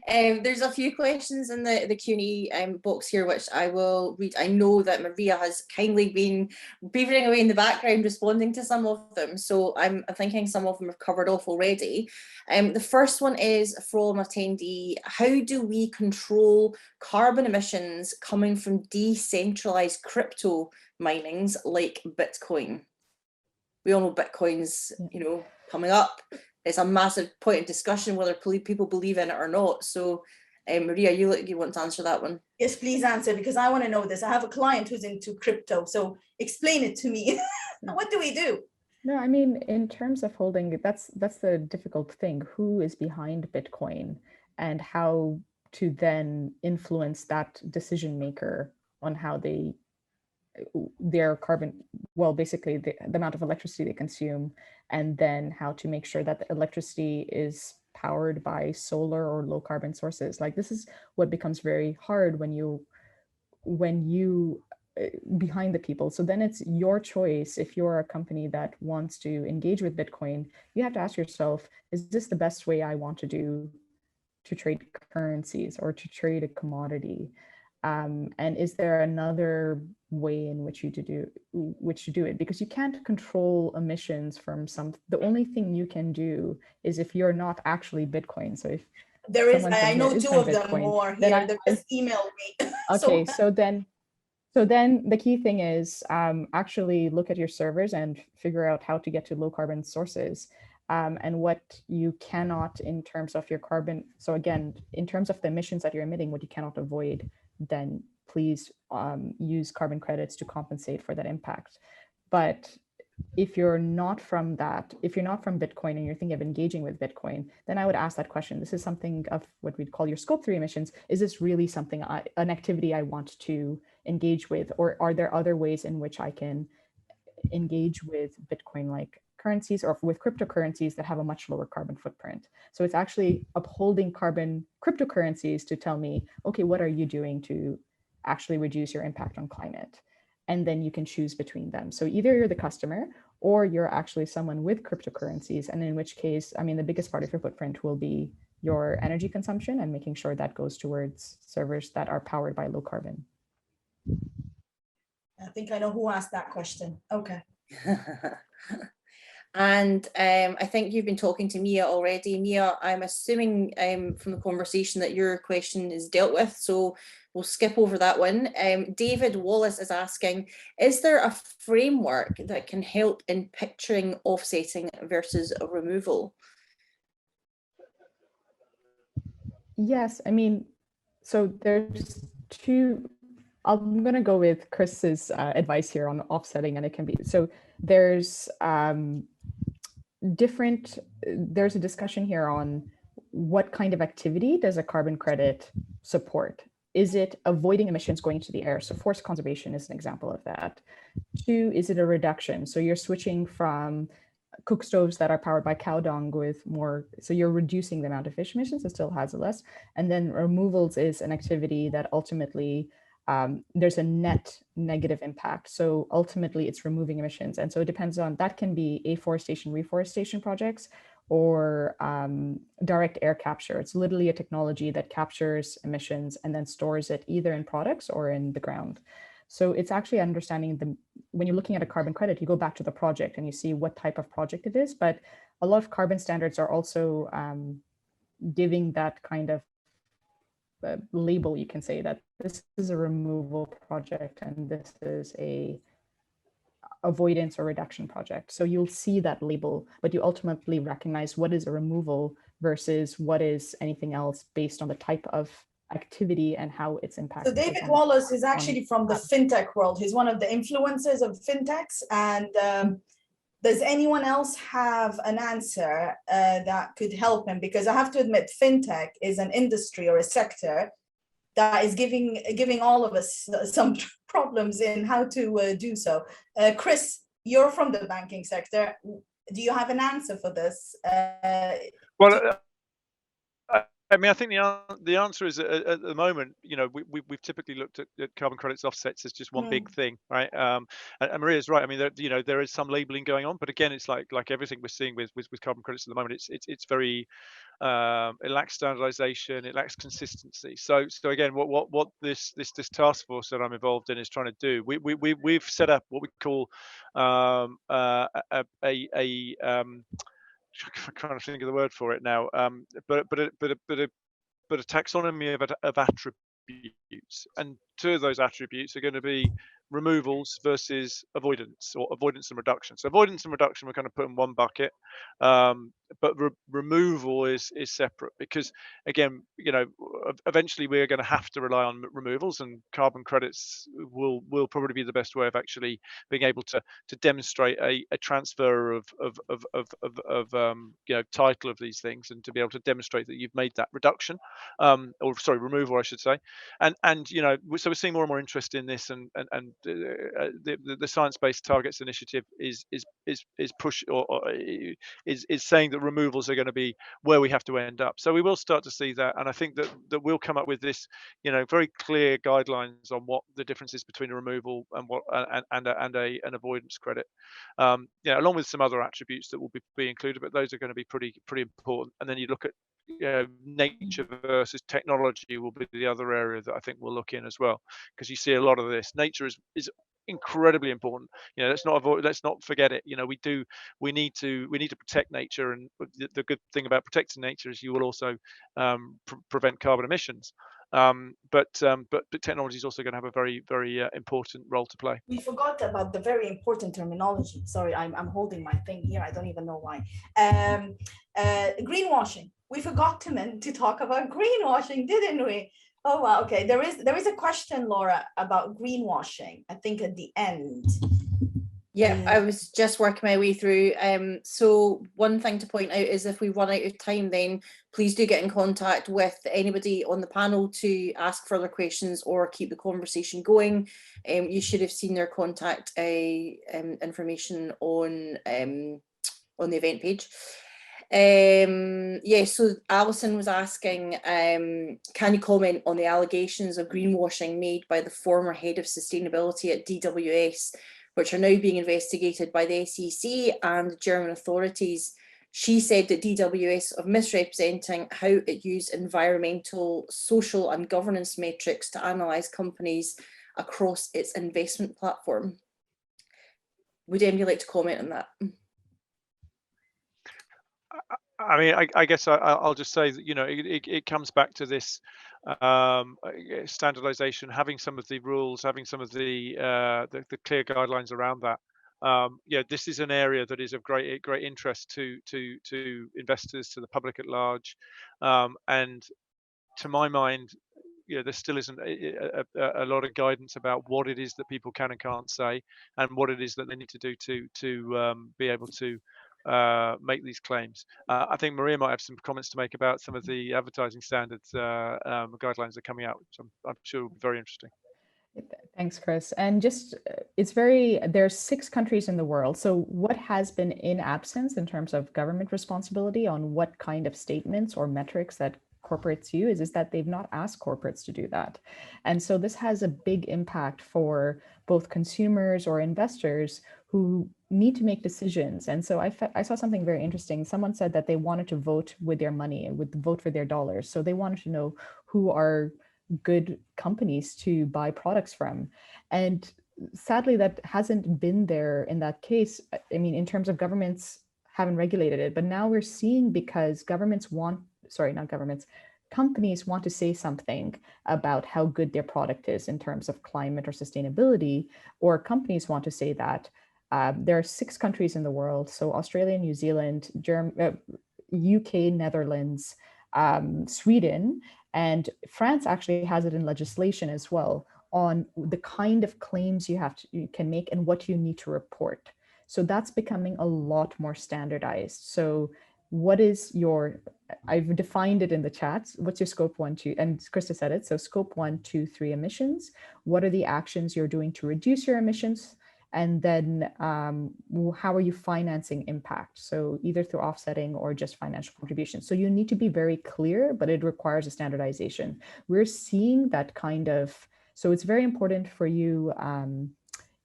There's a few questions in the Q&A box here, which I will read. I know that Maria has kindly been beavering away in the background responding to some of them, so I'm thinking some of them have covered off already. The first one is from attendee: how do we control carbon emissions coming from decentralized crypto minings like Bitcoin? We all know Bitcoin's, coming up. It's a massive point of discussion whether people believe in it or not. So, Maria, you want to answer that one? Yes, please answer, because I want to know this. I have a client who's into crypto, so explain it to me. What do we do? No, I mean, in terms of holding, that's the difficult thing. Who is behind Bitcoin and how to then influence that decision maker on how their carbon, well, basically the amount of electricity they consume, and then how to make sure that the electricity is powered by solar or low carbon sources. Like, this is what becomes very hard when you behind the people. So then it's your choice. If you're a company that wants to engage with Bitcoin, you have to ask yourself, is this the best way I want to trade currencies or to trade a commodity? And is there another way in which you do it? Because you can't control emissions from the only thing you can do is if you're not actually Bitcoin. So if there is, I know two of them more here, they just emailed me. Okay, so then the key thing is actually look at your servers and figure out how to get to low carbon sources. And what you cannot in terms of your carbon. So again, in terms of the emissions that you're emitting, what you cannot avoid, then please use carbon credits to compensate for that impact. But if you're not from Bitcoin and you're thinking of engaging with Bitcoin, then I would ask that question. This is something of what we'd call your scope 3 emissions. Is this really something, an activity I want to engage with? Or are there other ways in which I can engage with Bitcoin-like currencies or with cryptocurrencies that have a much lower carbon footprint? So it's actually upholding cryptocurrencies to tell me, okay, what are you doing to actually reduce your impact on climate? And then you can choose between them. So either you're the customer or you're actually someone with cryptocurrencies. And in which case, I mean, the biggest part of your footprint will be your energy consumption and making sure that goes towards servers that are powered by low carbon. I think I know who asked that question. Okay. And I think you've been talking to Mia already. Mia, I'm assuming from the conversation that your question is dealt with, so we'll skip over that one. David Wallace is asking, is there a framework that can help in picturing offsetting versus a removal? Yes, I mean, so there's two. I'm going to go with Chris's advice here on offsetting, and it can be, so there's there's a discussion here on what kind of activity does a carbon credit support? Is it avoiding emissions going into the air? So forest conservation is an example of that. 2, is it a reduction? So you're switching from cook stoves that are powered by cow dung with more, so you're reducing the amount of fish emissions, it still has less. And then removals is an activity that ultimately there's a net negative impact. So ultimately it's removing emissions. And so it depends on, that can be afforestation, reforestation projects, or direct air capture. It's literally a technology that captures emissions and then stores it either in products or in the ground. So it's actually understanding when you're looking at a carbon credit, you go back to the project and you see what type of project it is. But a lot of carbon standards are also giving that kind of label. You can say that this is a removal project and this is a avoidance or reduction project. So you'll see that label, but you ultimately recognize what is a removal versus what is anything else based on the type of activity and how it's impacting. So David Wallace is actually from the fintech world. He's one of the influencers of fintechs. And does anyone else have an answer that could help him? Because I have to admit, fintech is an industry or a sector that is giving all of us some problems in how to do so. Chris, you're from the banking sector. Do you have an answer for this? Well, I mean, I think the answer is at the moment, you know, we've typically looked at carbon credits offsets as just one big thing, right? And Maria's right. I mean, there is some labeling going on, but again, it's like everything we're seeing with carbon credits at the moment. It's very it lacks standardization, it lacks consistency. So again, what this task force that I'm involved in is trying to do, we've set up what we call I'm trying to think of the word for it now, but a taxonomy of attributes, and two of those attributes are going to be removals versus avoidance, or avoidance and reduction. So avoidance and reduction we're kind of put in one bucket, but removal is separate, because again, you know, eventually we're going to have to rely on removals, and carbon credits will probably be the best way of actually being able to demonstrate a transfer of you know, title of these things, and to be able to demonstrate that you've made that reduction, or sorry, removal, I should say. And you know, so we're seeing more and more interest in this, and the Science-Based Targets Initiative is push or is saying that removals are going to be where we have to end up. So we will start to see that, and I think that we'll come up with this, you know, very clear guidelines on what the difference is between a removal and what and an avoidance credit. Yeah, along with some other attributes that will be included, but those are going to be pretty important. And then you look at, you know, nature versus technology will be the other area that I think we'll look in as well, because you see a lot of this. Nature is incredibly important. You know, let's not forget it. You know, we need to protect nature, and the good thing about protecting nature is you will also prevent carbon emissions. But technology is also going to have a very important role to play. We forgot about the very important terminology. Sorry, I'm holding my thing here. I don't even know why. Greenwashing. We forgot to talk about greenwashing, didn't we? Oh wow. Okay. There is a question, Laura, about greenwashing, I think at the end. Yeah, I was just working my way through. So one thing to point out is, if we run out of time, then please do get in contact with anybody on the panel to ask further questions or keep the conversation going. You should have seen their contact information on the event page. Yeah, so Alison was asking, can you comment on the allegations of greenwashing made by the former head of sustainability at DWS, which are now being investigated by the SEC and the German authorities? She said that DWS of misrepresenting how it used environmental, social and governance metrics to analyse companies across its investment platform. Would anybody like to comment on that? I mean, I guess I'll just say that, you know, it comes back to this standardization, having some of the rules, having some of the clear guidelines around that. Yeah, this is an area that is of great interest to investors, to the public at large, and to my mind, you know, there still isn't a lot of guidance about what it is that people can and can't say, and what it is that they need to do to be able to make these claims. I think Maria might have some comments to make about some of the advertising standards guidelines that are coming out, which I'm sure will be very interesting. Thanks, Chris. And just, there's 6 countries in the world. So what has been in absence in terms of government responsibility on what kind of statements or metrics that corporates use is that they've not asked corporates to do that. And so this has a big impact for both consumers or investors who need to make decisions. And so I saw something very interesting. Someone said that they wanted to vote with their money and vote for their dollars. So they wanted to know who are good companies to buy products from. And sadly, that hasn't been there in that case. I mean, in terms of governments haven't regulated it, but now we're seeing, because companies want to say something about how good their product is in terms of climate or sustainability, or companies want to say that. There are 6 countries in the world, so Australia, New Zealand, UK, Netherlands, Sweden, and France actually has it in legislation as well on the kind of claims you can make and what you need to report. So that's becoming a lot more standardized. So what is your, I've defined it in the chat, what's your scope 1, 2, and Krista said it, so scope 1, 2, 3 emissions. What are the actions you're doing to reduce your emissions? And then how are you financing impact? So either through offsetting or just financial contributions. So you need to be very clear, but it requires a standardization. We're seeing that kind of, so it's very important for you,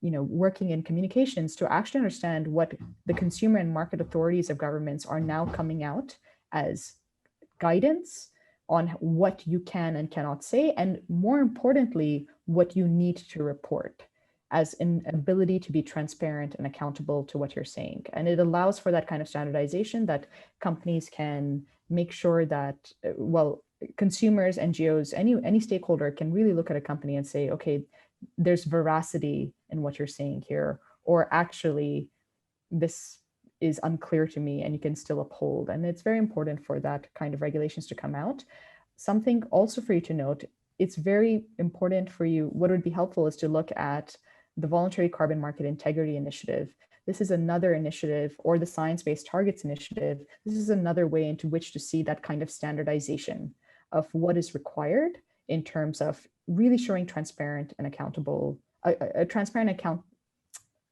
working in communications to actually understand what the consumer and market authorities of governments are now coming out as guidance on what you can and cannot say, and more importantly, what you need to report as an ability to be transparent and accountable to what you're saying. And it allows for that kind of standardization that companies can make sure that, consumers, NGOs, any stakeholder can really look at a company and say, okay, there's veracity in what you're saying here, or actually this is unclear to me and you can still uphold. And it's very important for that kind of regulations to come out. Something also for you to note, it's very important for you, what would be helpful is to look at the Voluntary Carbon Market Integrity Initiative. This is another initiative, or the Science-Based Targets Initiative. This is another way into which to see that kind of standardization of what is required in terms of really showing transparent and accountable, a transparent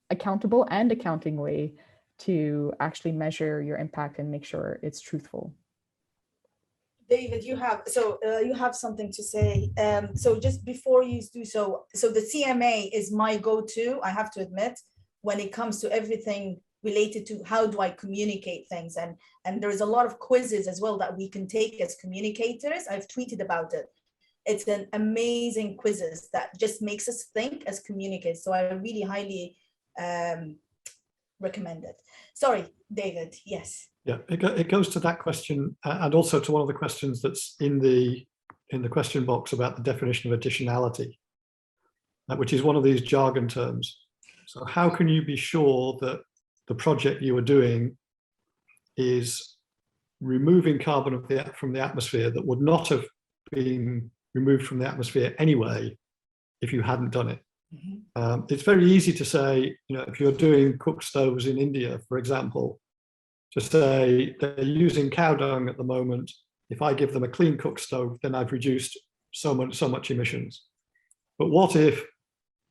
accountable and accounting way to actually measure your impact and make sure it's truthful. David, you have something to say. So just before you do so the CMA is my go-to, I have to admit, when it comes to everything related to how do I communicate things. And there's a lot of quizzes as well that we can take as communicators. I've tweeted about it. It's an amazing quizzes that just makes us think as communicators. So I really highly recommend it. Sorry, David, yes. Yeah, it goes to that question and also to one of the questions that's in the question box about the definition of additionality, which is one of these jargon terms. So how can you be sure that the project you are doing is removing carbon from the atmosphere that would not have been removed from the atmosphere anyway if you hadn't done it? Mm-hmm. It's very easy to say, if you're doing cook stoves in India, for example, to say they're using cow dung at the moment. If I give them a clean cook stove, then I've reduced so much emissions. But what if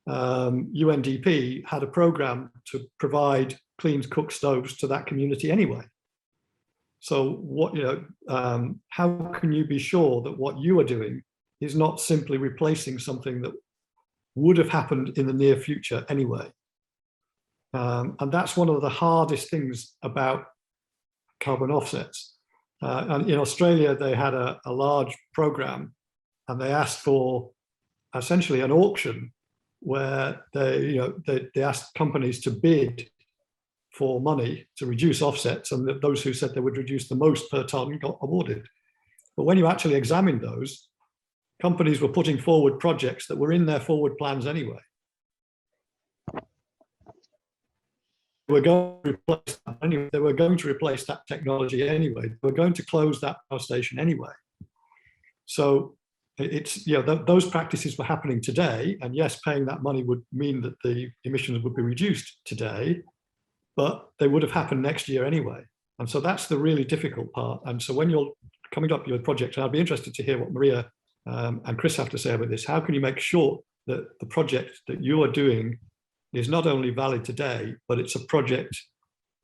UNDP had a program to provide clean cook stoves to that community anyway? So how can you be sure that what you are doing is not simply replacing something that would have happened in the near future anyway? And that's one of the hardest things about carbon offsets. And in Australia, they had a large program, and they asked for essentially an auction where they asked companies to bid for money to reduce offsets, and those who said they would reduce the most per ton got awarded. But when you actually examine those, companies were putting forward projects that were in their forward plans anyway. They were going to replace that technology anyway. They were going to close that power station anyway. So it's, those practices were happening today, and yes, paying that money would mean that the emissions would be reduced today, but they would have happened next year anyway. And so that's the really difficult part. And so when you're coming up with your project, and I'd be interested to hear what Maria and Chris have to say about this, how can you make sure that the project that you are doing is not only valid today, but it's a project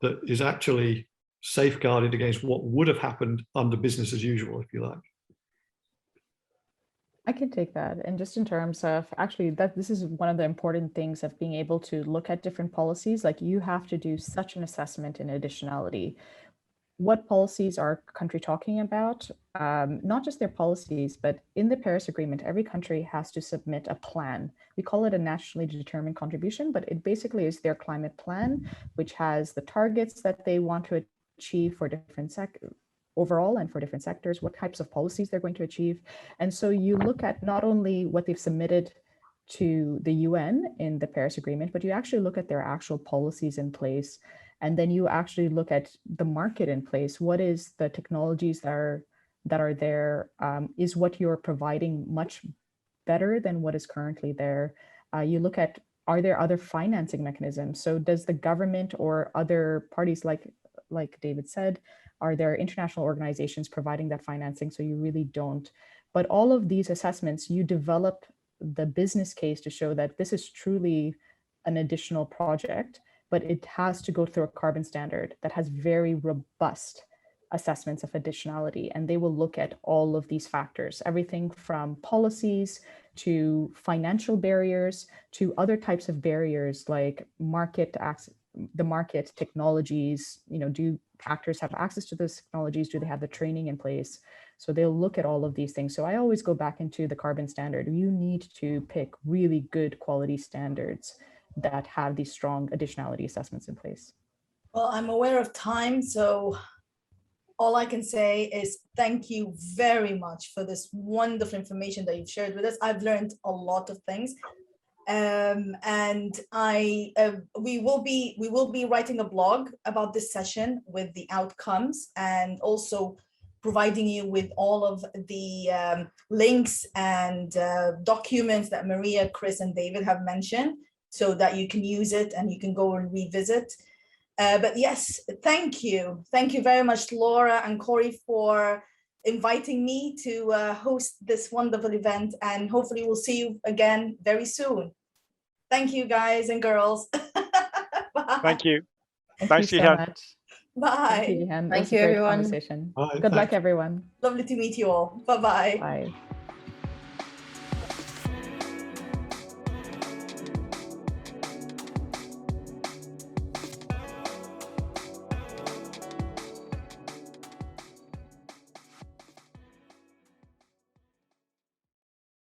that is actually safeguarded against what would have happened under business as usual, if you like? I can take that. And just in terms of actually this is one of the important things of being able to look at different policies. Like, you have to do such an assessment in additionality. What policies are country talking about? Not just their policies, but in the Paris Agreement, every country has to submit a plan. We call it a nationally determined contribution, but it basically is their climate plan, which has the targets that they want to achieve for different overall and for different sectors, what types of policies they're going to achieve. And so you look at not only what they've submitted to the UN in the Paris Agreement, but you actually look at their actual policies in place. And then you actually look at the market in place. What is the technologies that are there? Is what you're providing much better than what is currently there? You look at, are there other financing mechanisms? So does the government or other parties, like David said, are there international organizations providing that financing? So you really don't. But all of these assessments, you develop the business case to show that this is truly an additional project, but it has to go through a carbon standard that has very robust assessments of additionality. And they will look at all of these factors, everything from policies to financial barriers to other types of barriers like market access, the market technologies. Do actors have access to those technologies? Do they have the training in place? So they'll look at all of these things. So I always go back into the carbon standard. You need to pick really good quality standards that have these strong additionality assessments in place. Well, I'm aware of time, so all I can say is thank you very much for this wonderful information that you've shared with us. I've learned a lot of things. And we will be writing a blog about this session with the outcomes, and also providing you with all of the links and documents that Maria, Chris, and David have mentioned, so that you can use it and you can go and revisit. But yes, thank you very much, Laura and Corey, for inviting me to host this wonderful event, and hopefully we'll see you again very soon. Thank you, guys and girls. Bye. Thank you. Thanks, Gihan. so much. Bye. Thank you, Gihan. Thank It was a you, great everyone. conversation. Bye, Good thanks. luck, everyone. Lovely to meet you all. Bye-bye. Bye.